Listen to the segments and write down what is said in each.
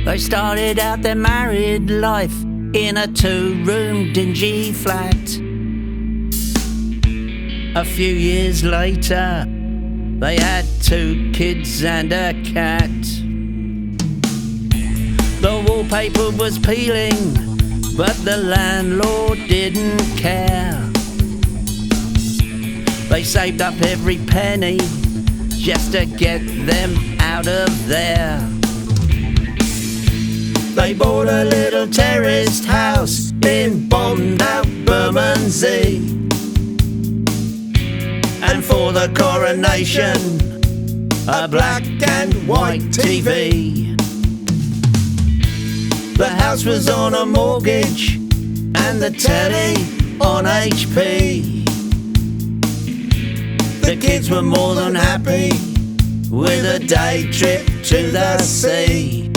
They started out their married life in a 2-room dingy flat. A few years later, they had 2 kids and a cat. The wallpaper was peeling, but the landlord didn't care. They saved up every penny just to get them out of there. They bought a little terraced house in bombed-out Bermondsey, and for the coronation, a black and white TV. The house was on a mortgage and the telly on HP. The kids were more than happy with a day trip to the sea.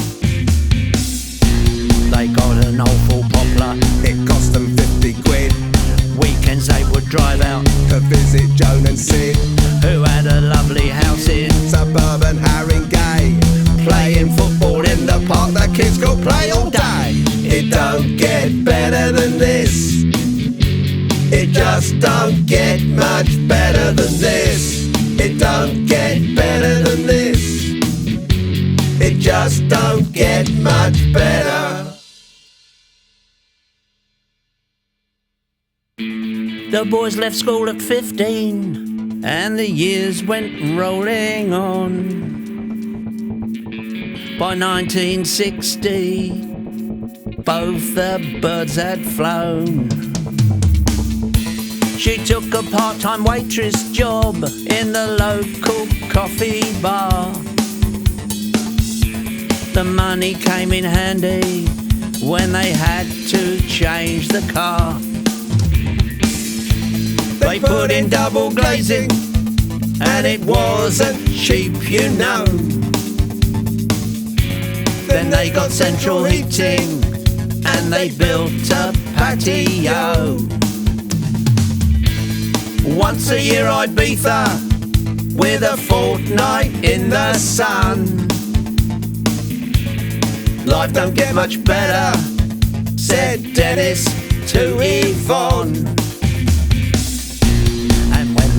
They got an awful poplar, It cost them 50 quid weekends they would drive out to visit Joan and Sid, who had a lovely house in suburban Haringey. playing football in the park. The kids could play all day. It don't get better than this. It just don't get much better than this. It don't get better than this. It just don't get much better. The boys left school at 15 and the years went rolling on. By 1960, both the birds had flown. She took a part-time waitress job in the local coffee bar. The money came in handy when they had to change the car. They put in double glazing and it wasn't cheap, you know. Then they got central heating and they built a patio. Once a year Ibiza with a fortnight in the sun. Life don't get much better, said Dennis to Yvonne.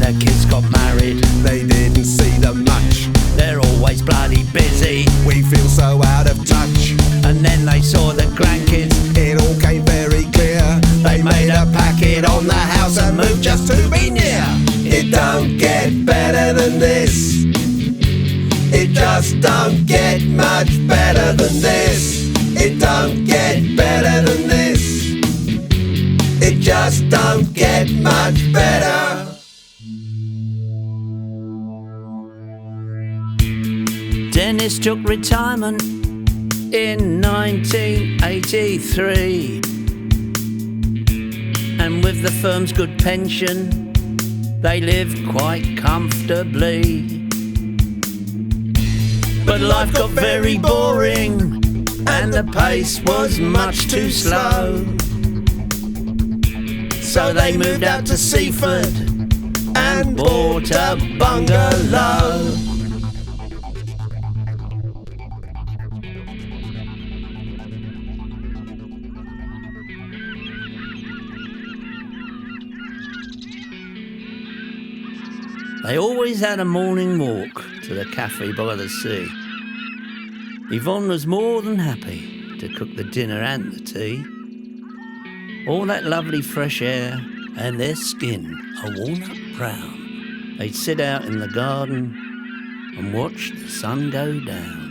The kids got married, They didn't see them much. they're always bloody busy. We feel so out of touch. And then they saw the grandkids, It all came very clear. they made a packet on the house and moved just to be near. It don't get better than this. It just don't get much better than this. It don't get better than this. It just don't get much better. Dennis took retirement in 1983, and with the firm's good pension, they lived quite comfortably. But life got very boring, and the pace was much too slow. So they moved out to Seaford and bought a bungalow. They always had a morning walk to the cafe by the sea. Yvonne was more than happy to cook the dinner and the tea. All that lovely fresh air and their skin a walnut brown. They'd sit out in the garden and watch the sun go down.